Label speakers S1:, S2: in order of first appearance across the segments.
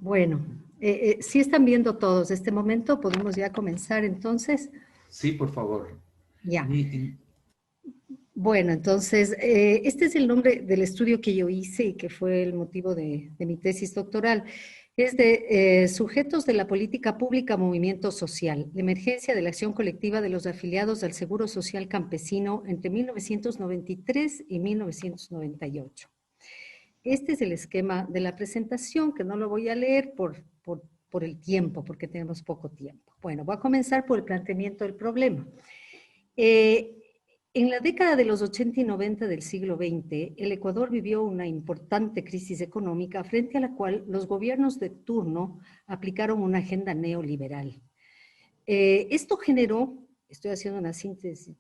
S1: Bueno, sí están viendo todos este momento, podemos ya comenzar entonces.
S2: Sí, por favor.
S1: Ya.
S2: Y-
S1: Bueno, entonces, este es el nombre del estudio que yo hice y que fue el motivo de mi tesis doctoral. Es de Sujetos de la Política Pública Movimiento Social, la emergencia de la acción colectiva de los afiliados al Seguro Social Campesino entre 1993 y 1998. Este es el esquema de la presentación, que no lo voy a leer por el tiempo, porque tenemos poco tiempo. Bueno, voy a comenzar por el planteamiento del problema. Eh, en la década de los 80 y 90 del siglo XX, el Ecuador vivió una importante crisis económica frente a la cual los gobiernos de turno aplicaron una agenda neoliberal. Esto generó, estoy haciendo una síntesis,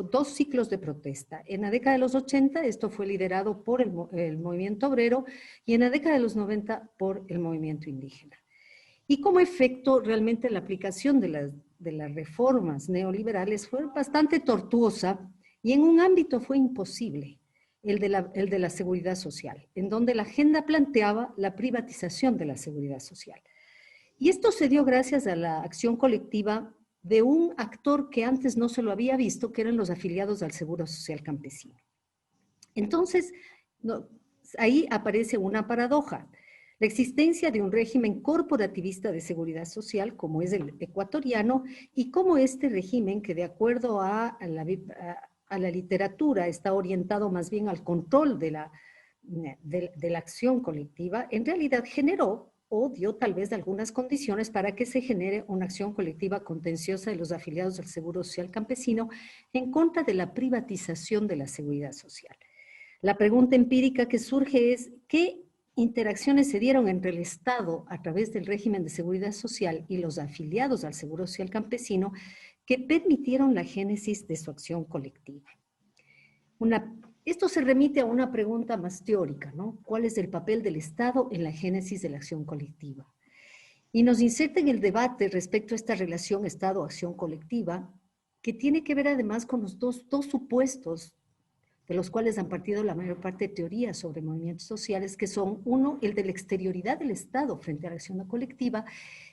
S1: dos ciclos de protesta. En la década de los 80 esto fue liderado por el movimiento obrero y en la década de los 90 por el movimiento indígena. Y como efecto, realmente la aplicación de las reformas neoliberales fue bastante tortuosa y en un ámbito fue imposible, el de la seguridad social, en donde la agenda planteaba la privatización de la seguridad social. Y esto se dio gracias a la acción colectiva de un actor que antes no se lo había visto, que eran los afiliados al Seguro Social Campesino. Entonces, no, ahí aparece una paradoja. La existencia de un régimen corporativista de seguridad social, como es el ecuatoriano, y como este régimen, que de acuerdo a la literatura está orientado más bien al control de la acción colectiva, en realidad generó o dio tal vez algunas condiciones para que se genere una acción colectiva contenciosa de los afiliados del Seguro Social Campesino en contra de la privatización de la seguridad social. La pregunta empírica que surge es, ¿qué interacciones se dieron entre el Estado a través del régimen de seguridad social y los afiliados al Seguro Social Campesino que permitieron la génesis de su acción colectiva? Esto se remite a una pregunta más teórica, ¿no? ¿Cuál es el papel del Estado en la génesis de la acción colectiva? Y nos inserta en el debate respecto a esta relación Estado-acción colectiva, que tiene que ver además con los dos supuestos de los cuales han partido la mayor parte de teorías sobre movimientos sociales, que son, uno, el de la exterioridad del Estado frente a la acción colectiva,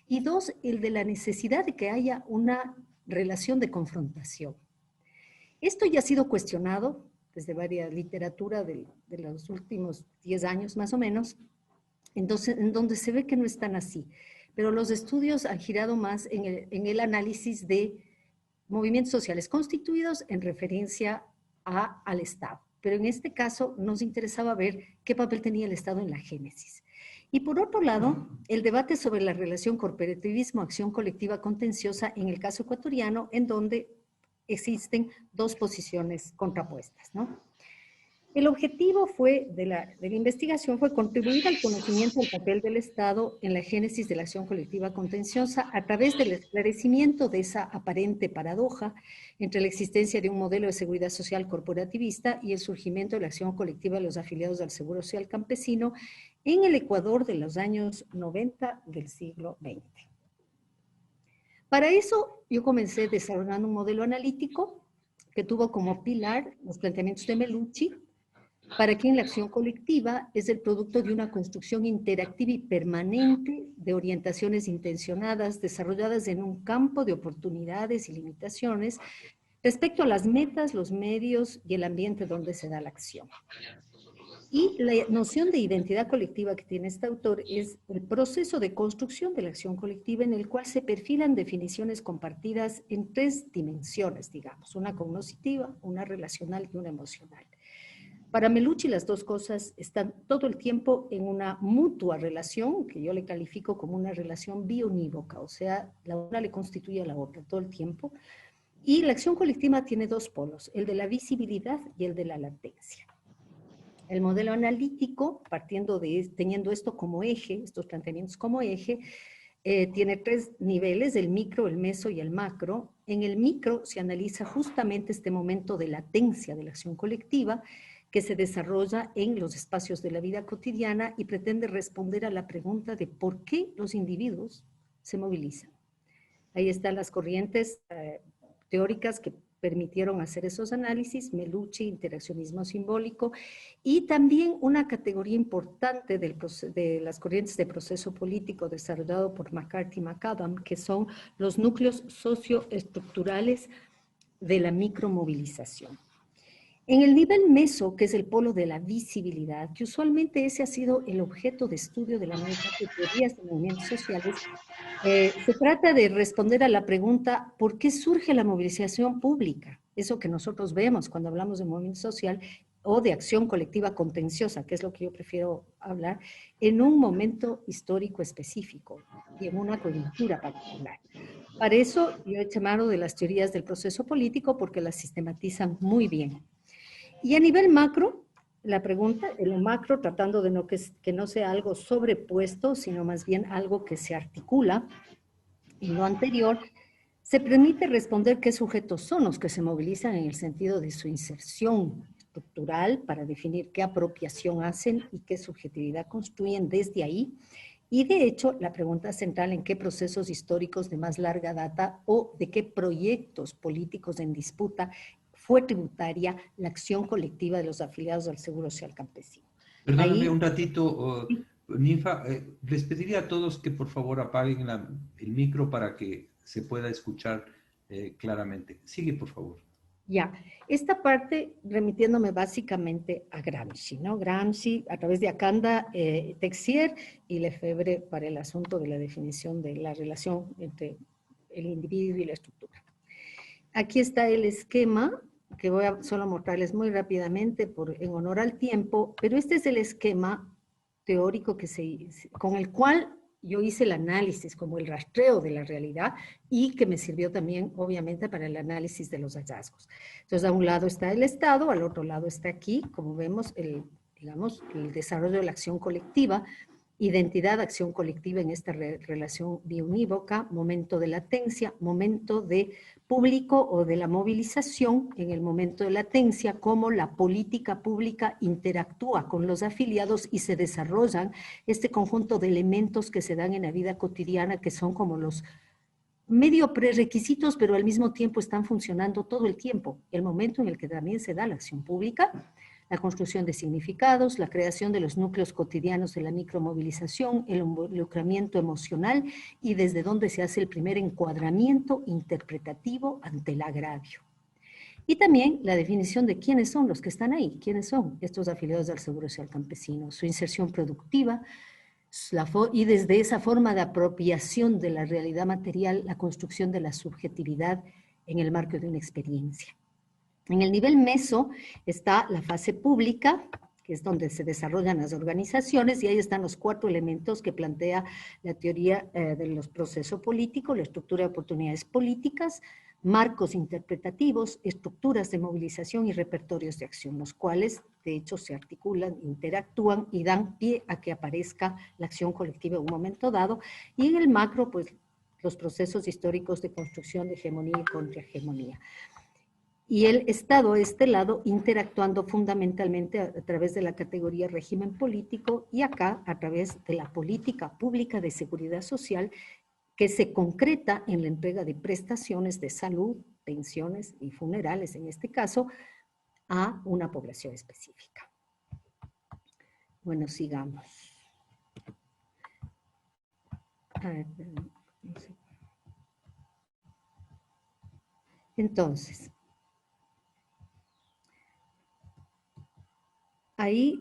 S1: y dos, el de la necesidad de que haya una relación de confrontación. Esto ya ha sido cuestionado desde varias literatura de los últimos 10 años más o menos, entonces, en donde se ve que no es tan así. Pero los estudios han girado más en el análisis de movimientos sociales constituidos en referencia al Estado. Pero en este caso nos interesaba ver qué papel tenía el Estado en la génesis. Y por otro lado, el debate sobre la relación corporativismo-acción colectiva contenciosa en el caso ecuatoriano, en donde existen dos posiciones contrapuestas, ¿no? El objetivo de la investigación fue contribuir al conocimiento del papel del Estado en la génesis de la acción colectiva contenciosa a través del esclarecimiento de esa aparente paradoja entre la existencia de un modelo de seguridad social corporativista y el surgimiento de la acción colectiva de los afiliados al Seguro Social Campesino en el Ecuador de los años 90 del siglo XX. Para eso, yo comencé desarrollando un modelo analítico que tuvo como pilar los planteamientos de Melucci, para quien la acción colectiva es el producto de una construcción interactiva y permanente de orientaciones intencionadas desarrolladas en un campo de oportunidades y limitaciones respecto a las metas, los medios y el ambiente donde se da la acción. Y la noción de identidad colectiva que tiene este autor es el proceso de construcción de la acción colectiva en el cual se perfilan definiciones compartidas en tres dimensiones, digamos, una cognitiva, una relacional y una emocional. Para Melucci las dos cosas están todo el tiempo en una mutua relación, que yo le califico como una relación bionívoca, o sea, la una le constituye a la otra todo el tiempo. Y la acción colectiva tiene dos polos, el de la visibilidad y el de la latencia. El modelo analítico, teniendo esto como eje, estos planteamientos como eje, tiene tres niveles, el micro, el meso y el macro. En el micro se analiza justamente este momento de latencia de la acción colectiva que se desarrolla en los espacios de la vida cotidiana y pretende responder a la pregunta de por qué los individuos se movilizan. Ahí están las corrientes teóricas que permitieron hacer esos análisis, Melucci, interaccionismo simbólico, y también una categoría importante de las corrientes de proceso político desarrollado por McCarthy y McAdam, que son los núcleos socioestructurales de la micromovilización. En el nivel meso, que es el polo de la visibilidad, que usualmente ese ha sido el objeto de estudio de la mayor parte de teorías de movimientos sociales, se trata de responder a la pregunta, ¿por qué surge la movilización pública? Eso que nosotros vemos cuando hablamos de movimiento social o de acción colectiva contenciosa, que es lo que yo prefiero hablar, en un momento histórico específico y en una coyuntura particular. Para eso yo he llamado de las teorías del proceso político porque las sistematizan muy bien. Y a nivel macro, la pregunta, en lo macro, tratando de que no sea algo sobrepuesto, sino más bien algo que se articula en lo anterior, se permite responder qué sujetos son los que se movilizan en el sentido de su inserción estructural para definir qué apropiación hacen y qué subjetividad construyen desde ahí. Y de hecho, la pregunta central en qué procesos históricos de más larga data o de qué proyectos políticos en disputa fue tributaria la acción colectiva de los afiliados al Seguro Social Campesino.
S2: Perdóname
S1: Ahí,
S2: un ratito, Ninfa, les pediría a todos que por favor apaguen el micro para que se pueda escuchar claramente. Sigue, por favor.
S1: ya, esta parte remitiéndome básicamente a Gramsci, ¿no? Gramsci a través de Acanda, Texier y Lefebvre para el asunto de la definición de la relación entre el individuo y la estructura. Aquí está el esquema que voy a solo mostrarles muy rápidamente en honor al tiempo, pero este es el esquema teórico con el cual yo hice el análisis, como el rastreo de la realidad y que me sirvió también, obviamente, para el análisis de los hallazgos. Entonces, a un lado está el Estado, al otro lado está aquí, como vemos, digamos, el desarrollo de la acción colectiva, identidad, acción colectiva en esta relación biunívoca, momento de latencia, momento de público o de la movilización en el momento de latencia, cómo la política pública interactúa con los afiliados y se desarrollan este conjunto de elementos que se dan en la vida cotidiana, que son como los medio prerequisitos, pero al mismo tiempo están funcionando todo el tiempo. El momento en el que también se da la acción pública, la construcción de significados, la creación de los núcleos cotidianos de la micromovilización, el involucramiento emocional y desde donde se hace el primer encuadramiento interpretativo ante el agravio. Y también la definición de quiénes son los que están ahí, quiénes son estos afiliados del Seguro Social Campesino, su inserción productiva, y desde esa forma de apropiación de la realidad material, la construcción de la subjetividad en el marco de una experiencia. En el nivel meso está la fase pública, que es donde se desarrollan las organizaciones, y ahí están los 4 elementos que plantea la teoría de los procesos políticos, la estructura de oportunidades políticas, marcos interpretativos, estructuras de movilización y repertorios de acción, los cuales de hecho se articulan, interactúan y dan pie a que aparezca la acción colectiva en un momento dado, y en el macro, pues los procesos históricos de construcción de hegemonía y contrahegemonía. Y el Estado, a este lado, interactuando fundamentalmente a través de la categoría régimen político y acá a través de la política pública de seguridad social que se concreta en la entrega de prestaciones de salud, pensiones y funerales, en este caso, a una población específica. Bueno, sigamos. Entonces, ahí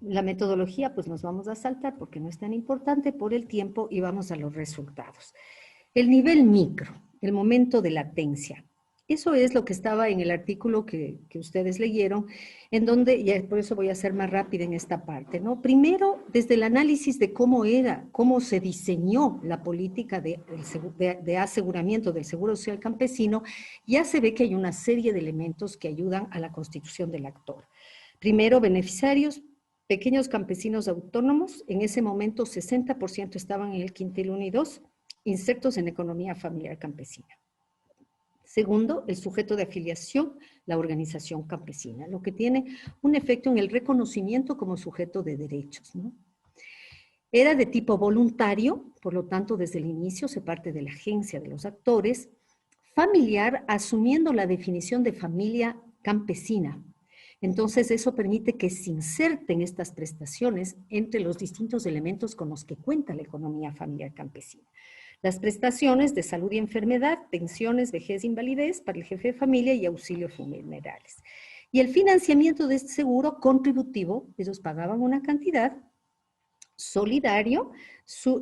S1: la metodología pues nos vamos a saltar porque no es tan importante por el tiempo y vamos a los resultados. El nivel micro, el momento de latencia. Eso es lo que estaba en el artículo que ustedes leyeron, en donde, y por eso voy a ser más rápida en esta parte, ¿no? Primero, desde el análisis de cómo se diseñó la política de aseguramiento del Seguro Social Campesino, ya se ve que hay una serie de elementos que ayudan a la constitución del actor. Primero, beneficiarios, pequeños campesinos autónomos, en ese momento 60% estaban en el quintil 1 y 2, insertos en economía familiar campesina. Segundo, el sujeto de afiliación, la organización campesina, lo que tiene un efecto en el reconocimiento como sujeto de derechos, ¿no? Era de tipo voluntario, por lo tanto, desde el inicio se parte de la agencia de los actores, familiar asumiendo la definición de familia campesina. Entonces, eso permite que se inserten estas prestaciones entre los distintos elementos con los que cuenta la economía familiar campesina. Las prestaciones de salud y enfermedad, pensiones, vejez e invalidez para el jefe de familia y auxilios funerales. Y el financiamiento de este seguro contributivo, ellos pagaban una cantidad solidario,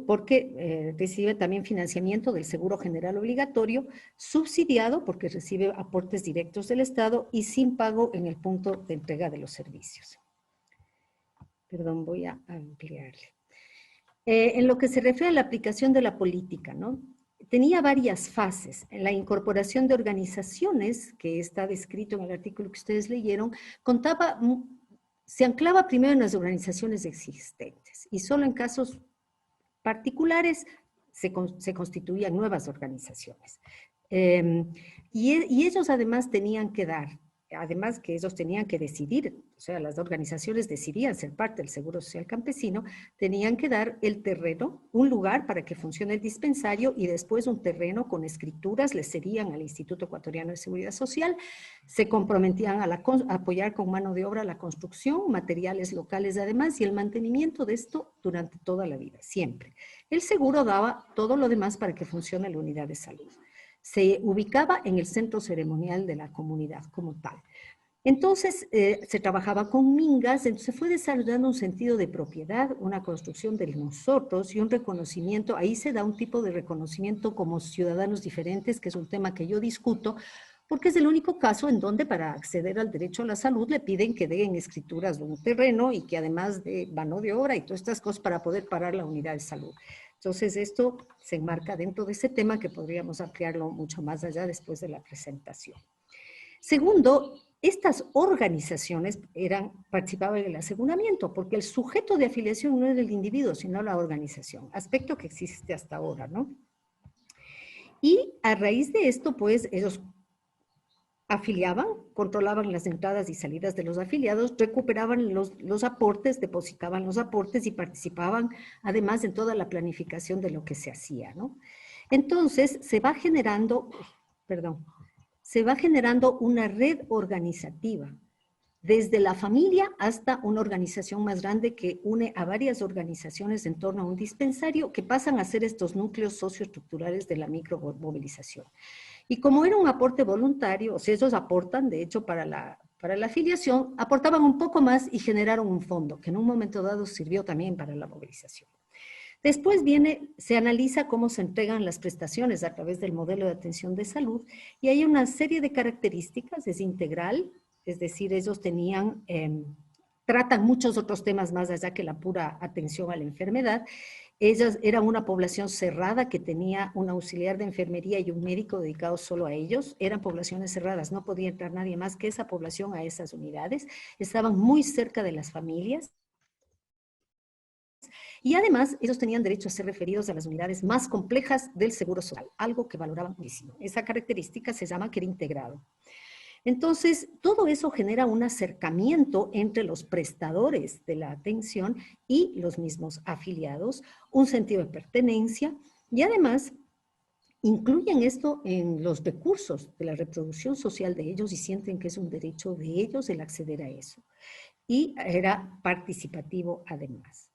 S1: porque recibe también financiamiento del Seguro General Obligatorio, subsidiado porque recibe aportes directos del Estado y sin pago en el punto de entrega de los servicios. Perdón, voy a ampliarle. En lo que se refiere a la aplicación de la política, ¿no? Tenía varias fases. En la incorporación de organizaciones, que está descrito en el artículo que ustedes leyeron, se anclaba primero en las organizaciones existentes y solo en casos particulares se constituían nuevas organizaciones. Y ellos además tenían que dar, además que ellos tenían que decidir, o sea, las organizaciones decidían ser parte del Seguro Social Campesino, tenían que dar el terreno, un lugar para que funcione el dispensario y después un terreno con escrituras, le cedían al Instituto Ecuatoriano de Seguridad Social, se comprometían a apoyar con mano de obra la construcción, materiales locales además y el mantenimiento de esto durante toda la vida, siempre. El seguro daba todo lo demás para que funcione la unidad de salud. Se ubicaba en el centro ceremonial de la comunidad como tal. Entonces, se trabajaba con mingas, entonces fue desarrollando un sentido de propiedad, una construcción de nosotros y un reconocimiento, ahí se da un tipo de reconocimiento como ciudadanos diferentes, que es un tema que yo discuto, porque es el único caso en donde para acceder al derecho a la salud le piden que den escrituras de un terreno y que además de mano de obra y todas estas cosas para poder parar la unidad de salud. Entonces, esto se enmarca dentro de ese tema que podríamos ampliarlo mucho más allá después de la presentación. Segundo, estas organizaciones participaban en el aseguramiento, porque el sujeto de afiliación no era el individuo, sino la organización, aspecto que existe hasta ahora, ¿no? Y a raíz de esto, pues, ellos afiliaban, controlaban las entradas y salidas de los afiliados, recuperaban los aportes, depositaban los aportes y participaban además en toda la planificación de lo que se hacía, ¿no? Entonces se va generando una red organizativa, desde la familia hasta una organización más grande que une a varias organizaciones en torno a un dispensario que pasan a ser estos núcleos socioestructurales de la micromovilización. Y como era un aporte voluntario, o sea, ellos aportan, de hecho, para la afiliación, aportaban un poco más y generaron un fondo, que en un momento dado sirvió también para la movilización. Después se analiza cómo se entregan las prestaciones a través del modelo de atención de salud y hay una serie de características, es integral, es decir, ellos tratan muchos otros temas más allá que la pura atención a la enfermedad. Ellas eran una población cerrada que tenía un auxiliar de enfermería y un médico dedicado solo a ellos. Eran poblaciones cerradas, no podía entrar nadie más que esa población a esas unidades. Estaban muy cerca de las familias. Y además, ellos tenían derecho a ser referidos a las unidades más complejas del Seguro Social, algo que valoraban muchísimo. Esa característica se llama que era integrado. Entonces, todo eso genera un acercamiento entre los prestadores de la atención y los mismos afiliados, un sentido de pertenencia y además incluyen esto en los recursos de la reproducción social de ellos y sienten que es un derecho de ellos el acceder a eso. Y era participativo además.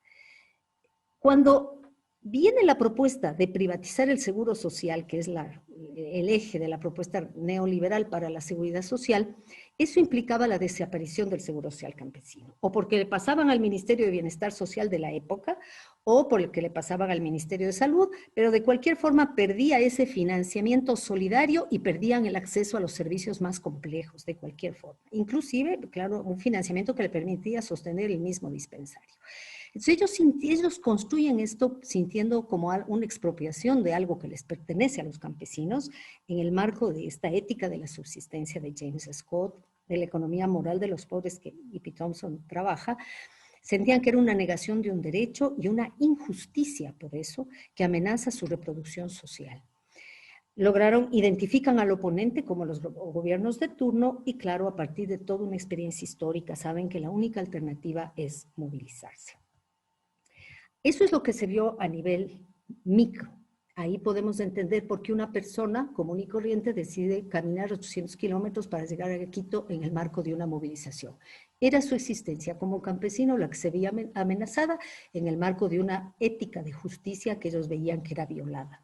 S1: Cuando viene la propuesta de privatizar el seguro social, que es el eje de la propuesta neoliberal para la seguridad social, eso implicaba la desaparición del seguro social campesino, o porque le pasaban al Ministerio de Bienestar Social de la época, o porque le pasaban al Ministerio de Salud, pero de cualquier forma perdía ese financiamiento solidario y perdían el acceso a los servicios más complejos, de cualquier forma. Inclusive, claro, un financiamiento que le permitía sostener el mismo dispensario. Entonces ellos construyen esto sintiendo como una expropiación de algo que les pertenece a los campesinos en el marco de esta ética de la subsistencia de James Scott, de la economía moral de los pobres que E.P. Thompson trabaja. Sentían que era una negación de un derecho y una injusticia por eso que amenaza su reproducción social. Identifican al oponente como los gobiernos de turno y claro, a partir de toda una experiencia histórica, saben que la única alternativa es movilizarse. Eso es lo que se vio a nivel micro. Ahí podemos entender por qué una persona común y corriente decide caminar 800 kilómetros para llegar a Quito en el marco de una movilización. Era su existencia como campesino la que se veía amenazada en el marco de una ética de justicia que ellos veían que era violada.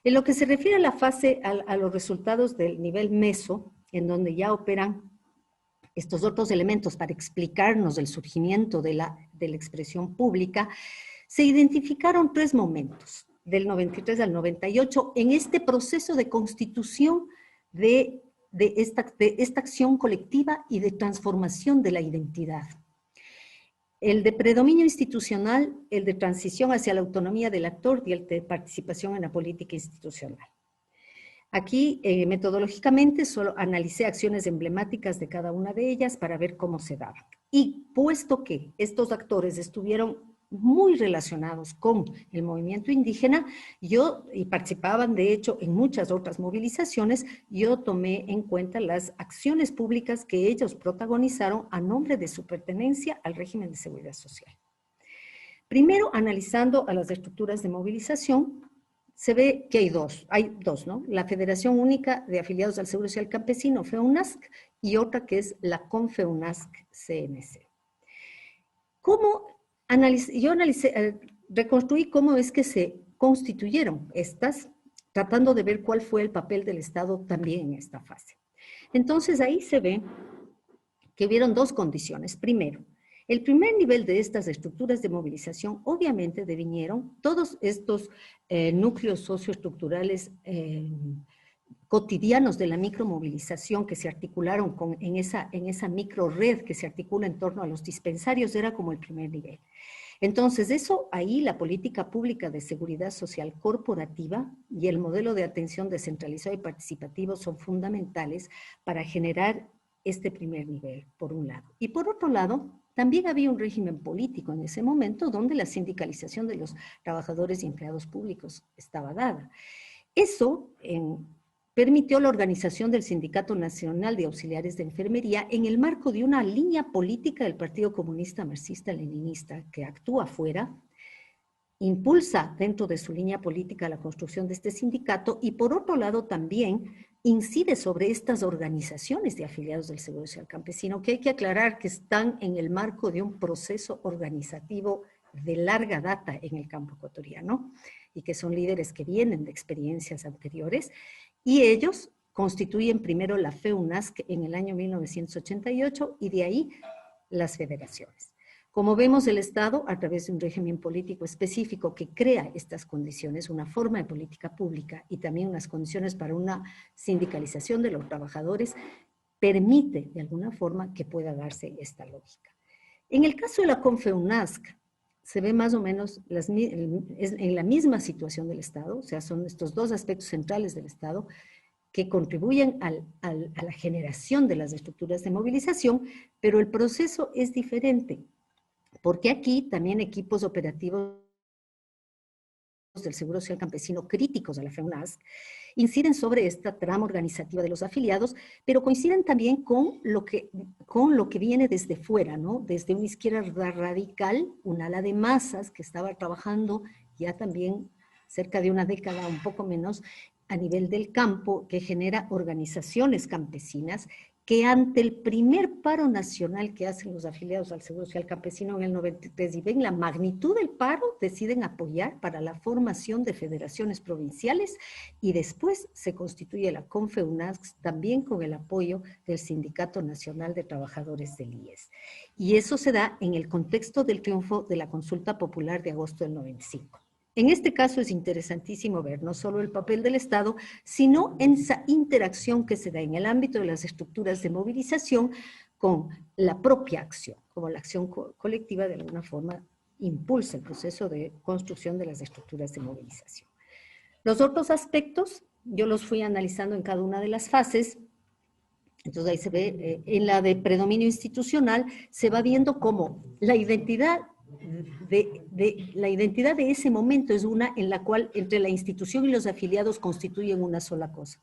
S1: En lo que se refiere a la fase, a los resultados del nivel meso, en donde ya operan estos otros elementos para explicarnos el surgimiento de la expresión pública, se identificaron 3 momentos, del 93 al 98, en este proceso de constitución de esta acción colectiva y de transformación de la identidad. El de predominio institucional, el de transición hacia la autonomía del actor y el de participación en la política institucional. Aquí, metodológicamente, solo analicé acciones emblemáticas de cada una de ellas para ver cómo se daban. Y puesto que estos actores estuvieron muy relacionados con el movimiento indígena, y participaban de hecho en muchas otras movilizaciones, yo tomé en cuenta las acciones públicas que ellos protagonizaron a nombre de su pertenencia al régimen de seguridad social. Primero, analizando a las estructuras de movilización, se ve que hay dos, ¿no? La Federación Única de Afiliados al Seguro Social Campesino, FEUNASC, y otra que es la CONFEUNASC-CNC. Reconstruí cómo es que se constituyeron estas, tratando de ver cuál fue el papel del Estado también en esta fase. Entonces ahí se ve que hubieron 2 condiciones. Primero, el primer nivel de estas estructuras de movilización obviamente devinieron todos estos núcleos socioestructurales cotidianos de la micromovilización que se articularon en esa microred que se articula en torno a los dispensarios, era como el primer nivel. Entonces, ahí la política pública de seguridad social corporativa y el modelo de atención descentralizado y participativo son fundamentales para generar este primer nivel, por un lado. Y por otro lado, también había un régimen político en ese momento donde la sindicalización de los trabajadores y empleados públicos estaba dada. Eso permitió la organización del Sindicato Nacional de Auxiliares de Enfermería en el marco de una línea política del Partido Comunista Marxista-Leninista que actúa afuera, impulsa dentro de su línea política la construcción de este sindicato y por otro lado también incide sobre estas organizaciones de afiliados del Seguro Social Campesino, que hay que aclarar que están en el marco de un proceso organizativo de larga data en el campo ecuatoriano y que son líderes que vienen de experiencias anteriores, y ellos constituyen primero la FEUNASC en el año 1988 y de ahí las federaciones. Como vemos, el Estado, a través de un régimen político específico que crea estas condiciones, una forma de política pública y también unas condiciones para una sindicalización de los trabajadores, permite de alguna forma que pueda darse esta lógica. En el caso de la CONFEUNASC, se ve más o menos en la misma situación del Estado, o sea, son estos 2 aspectos centrales del Estado que contribuyen a la generación de las estructuras de movilización, pero el proceso es diferente, porque aquí también equipos operativos del Seguro Social Campesino críticos a la FEUNASC inciden sobre esta trama organizativa de los afiliados, pero coinciden también con lo que viene desde fuera, ¿no? Desde una izquierda radical, un ala de masas que estaba trabajando ya también cerca de una década, un poco menos, a nivel del campo, que genera organizaciones campesinas que ante el primer paro nacional que hacen los afiliados al Seguro Social Campesino en el 93 y ven la magnitud del paro, deciden apoyar para la formación de federaciones provinciales y después se constituye la CONFEUNASC también con el apoyo del Sindicato Nacional de Trabajadores del IES. Y eso se da en el contexto del triunfo de la consulta popular de agosto del 95. En este caso es interesantísimo ver no solo el papel del Estado, sino en esa interacción que se da en el ámbito de las estructuras de movilización con la propia acción, como la acción colectiva de alguna forma impulsa el proceso de construcción de las estructuras de movilización. Los otros aspectos, yo los fui analizando en cada una de las fases. Entonces ahí se ve, en la de predominio institucional, se va viendo cómo la identidad de ese momento es una en la cual entre la institución y los afiliados constituyen una sola cosa.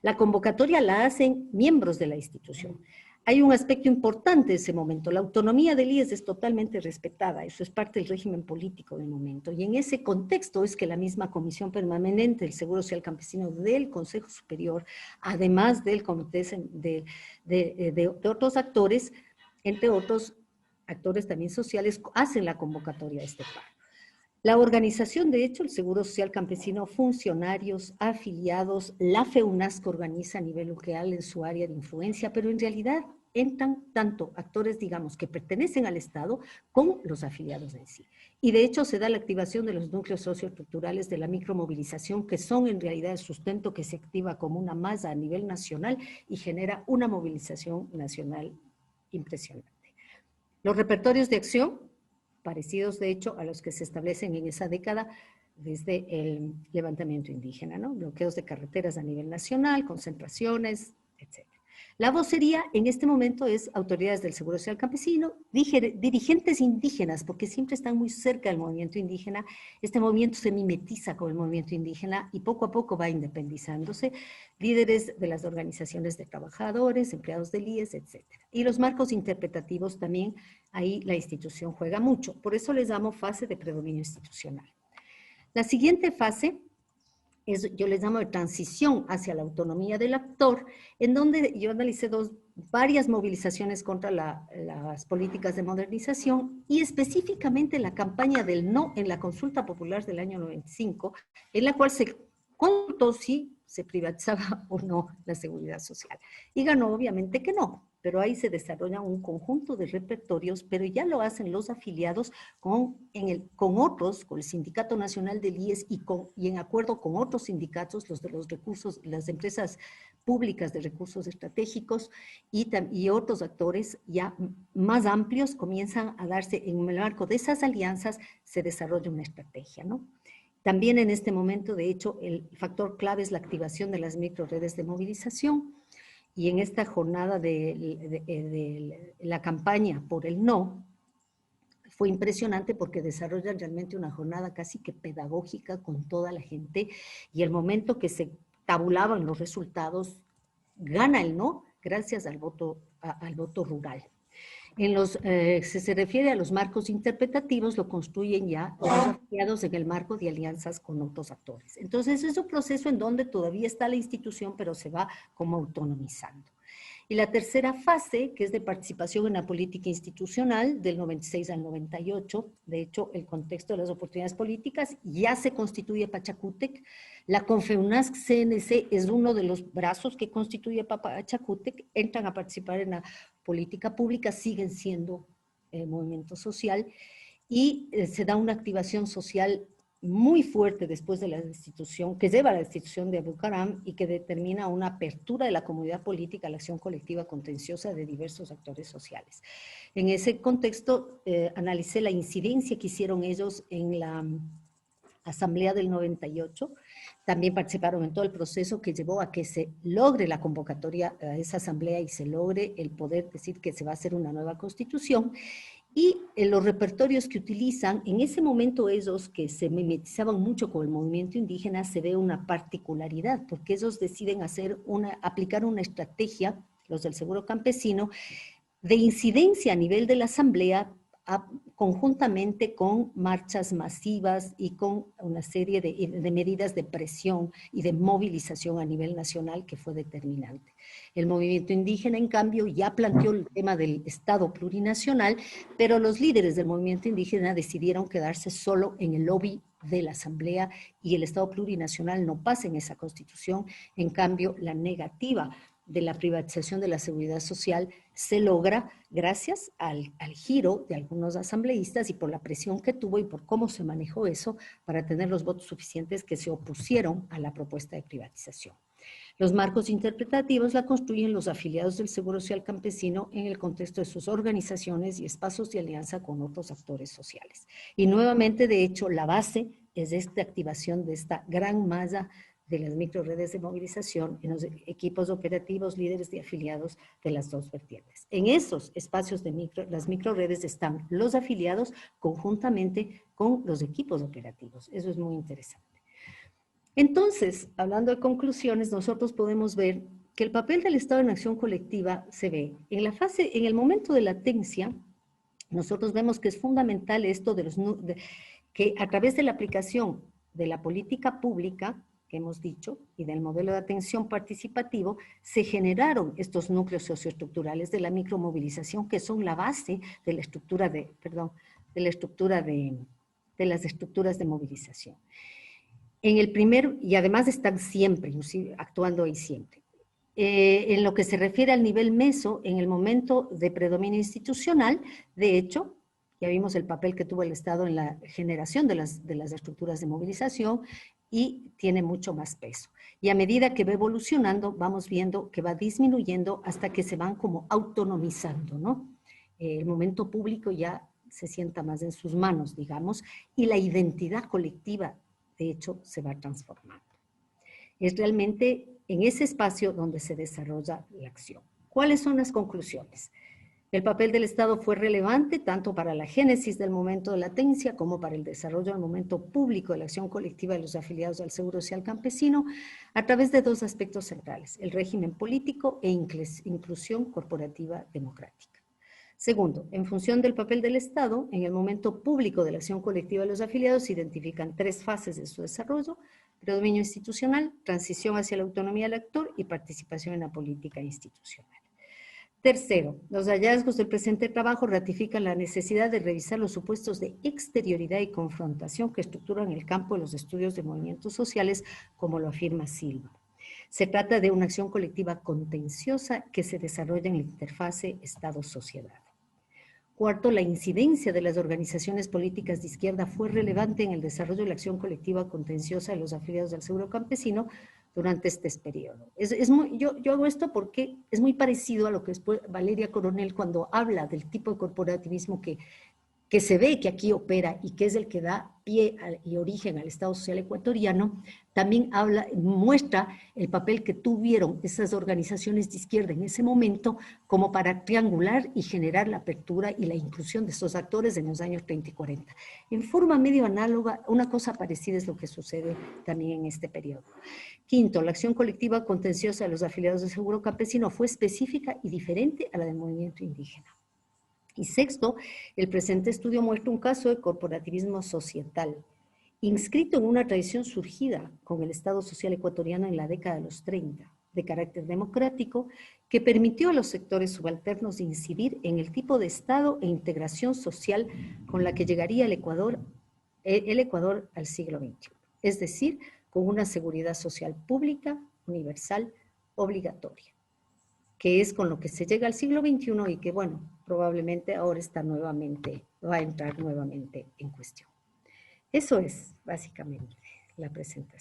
S1: La convocatoria la hacen miembros de la institución. hay un aspecto importante de ese momento. La autonomía del IES es totalmente respetada, eso es parte del régimen político del momento. Y en ese contexto es que la misma Comisión Permanente del Seguro Social Campesino del Consejo Superior, además del comité de otros actores, entre otros actores también sociales, hacen la convocatoria a este paro. La organización, de hecho, el Seguro Social Campesino, funcionarios, afiliados, la FEUNASCO organiza a nivel local en su área de influencia, pero en realidad entran tanto actores, digamos, que pertenecen al Estado, con los afiliados en sí. Y de hecho se da la activación de los núcleos socioestructurales de la micromovilización, que son en realidad el sustento que se activa como una masa a nivel nacional y genera una movilización nacional impresionante. Los repertorios de acción, parecidos de hecho a los que se establecen en esa década desde el levantamiento indígena, ¿no? Bloqueos de carreteras a nivel nacional, concentraciones, etc. La vocería en este momento es autoridades del Seguro Social Campesino, dirigentes indígenas, porque siempre están muy cerca del movimiento indígena. Este movimiento se mimetiza con el movimiento indígena y poco a poco va independizándose. Líderes de las organizaciones de trabajadores, empleados del IES, etc. Y los marcos interpretativos también, ahí la institución juega mucho. Por eso les llamo fase de predominio institucional. La siguiente fase yo les llamo de transición hacia la autonomía del actor, en donde yo analicé varias movilizaciones contra las políticas de modernización y específicamente la campaña del no en la consulta popular del año 95, en la cual se contó si se privatizaba o no la seguridad social. Y ganó obviamente que no, pero ahí se desarrolla un conjunto de repertorios, pero ya lo hacen los afiliados con otros, con el Sindicato Nacional del IES y en acuerdo con otros sindicatos, los de los recursos, las empresas públicas de recursos estratégicos y otros actores ya más amplios comienzan a darse en el marco de esas alianzas, se desarrolla una estrategia, ¿no? También en este momento, de hecho, el factor clave es la activación de las microredes de movilización. Y en esta jornada de la campaña por el no, fue impresionante porque desarrollan realmente una jornada casi que pedagógica con toda la gente y el momento que se tabulaban los resultados, gana el no gracias al voto rural. Si se refiere a los marcos interpretativos, lo construyen ya los afiliados en el marco de alianzas con otros actores. Entonces, es un proceso en donde todavía está la institución, pero se va como autonomizando. Y la tercera fase, que es de participación en la política institucional, del 96 al 98, de hecho, el contexto de las oportunidades políticas, ya se constituye Pachacútec. La Confeunasc-CNC es uno de los brazos que constituye Pachacútec, entran a participar en la política pública, siguen siendo movimiento social, y se da una activación social muy fuerte después de la destitución, que lleva a la destitución de Bucaram y que determina una apertura de la comunidad política a la acción colectiva contenciosa de diversos actores sociales. En ese contexto, analicé la incidencia que hicieron ellos en la Asamblea del 98, también participaron en todo el proceso que llevó a que se logre la convocatoria a esa asamblea y se logre el poder decir que se va a hacer una nueva constitución. Y en los repertorios que utilizan, en ese momento ellos que se mimetizaban mucho con el movimiento indígena, se ve una particularidad, porque ellos deciden aplicar una estrategia, los del Seguro Campesino, de incidencia a nivel de la asamblea, conjuntamente con marchas masivas y con una serie de medidas de presión y de movilización a nivel nacional que fue determinante. El movimiento indígena, en cambio, ya planteó el tema del Estado plurinacional, pero los líderes del movimiento indígena decidieron quedarse solo en el lobby de la Asamblea y el Estado plurinacional no pasa en esa Constitución. En cambio, la negativa de la privatización de la seguridad social se logra gracias al giro de algunos asambleístas y por la presión que tuvo y por cómo se manejó eso para tener los votos suficientes que se opusieron a la propuesta de privatización. Los marcos interpretativos la construyen los afiliados del Seguro Social Campesino en el contexto de sus organizaciones y espacios de alianza con otros actores sociales. Y nuevamente, de hecho, la base es esta activación de esta gran masa de las microredes de movilización en los equipos operativos, líderes de afiliados de las dos vertientes. En esos espacios de las microredes están los afiliados conjuntamente con los equipos operativos. Eso es muy interesante. Entonces, hablando de conclusiones, nosotros podemos ver que el papel del Estado en acción colectiva se ve en el momento de latencia. Nosotros vemos que es fundamental esto que a través de la aplicación de la política pública, que hemos dicho, y del modelo de atención participativo, se generaron estos núcleos socioestructurales de la micromovilización, que son la base de la estructura de las estructuras de movilización. Y además están siempre, actuando ahí siempre. En lo que se refiere al nivel meso, en el momento de predominio institucional, de hecho, ya vimos el papel que tuvo el Estado en la generación de las estructuras de movilización y tiene mucho más peso. Y a medida que va evolucionando, vamos viendo que va disminuyendo hasta que se van como autonomizando, ¿no? El momento público ya se sienta más en sus manos, digamos, y la identidad colectiva, de hecho, se va transformando. Es realmente en ese espacio donde se desarrolla la acción. ¿Cuáles son las conclusiones? El papel del Estado fue relevante tanto para la génesis del momento de latencia como para el desarrollo del momento público de la acción colectiva de los afiliados al Seguro Social Campesino a través de dos aspectos centrales, el régimen político e inclusión corporativa democrática. Segundo, en función del papel del Estado, en el momento público de la acción colectiva de los afiliados se identifican tres fases de su desarrollo: predominio institucional, transición hacia la autonomía del actor y participación en la política institucional. Tercero, los hallazgos del presente trabajo ratifican la necesidad de revisar los supuestos de exterioridad y confrontación que estructuran el campo de los estudios de movimientos sociales, como lo afirma Silva. Se trata de una acción colectiva contenciosa que se desarrolla en la interfase Estado-sociedad. Cuarto, la incidencia de las organizaciones políticas de izquierda fue relevante en el desarrollo de la acción colectiva contenciosa de los afiliados del Seguro Campesino durante este periodo. Yo hago esto porque es muy parecido a lo que después Valeria Coronel, cuando habla del tipo de corporativismo que se ve que aquí opera y que es el que da pie y origen al Estado Social Ecuatoriano, también muestra el papel que tuvieron esas organizaciones de izquierda en ese momento como para triangular y generar la apertura y la inclusión de estos actores en los años 30 y 40. En forma medio análoga, una cosa parecida es lo que sucede también en este periodo. Quinto, la acción colectiva contenciosa de los afiliados del Seguro Campesino fue específica y diferente a la del movimiento indígena. Y sexto, el presente estudio muestra un caso de corporativismo societal, inscrito en una tradición surgida con el Estado Social Ecuatoriano en la década de los 30, de carácter democrático, que permitió a los sectores subalternos incidir en el tipo de Estado e integración social con la que llegaría el Ecuador al siglo XXI. Es decir, con una seguridad social pública, universal, obligatoria, que es con lo que se llega al siglo XXI y que, bueno, probablemente ahora va a entrar nuevamente en cuestión. Eso es básicamente la presentación.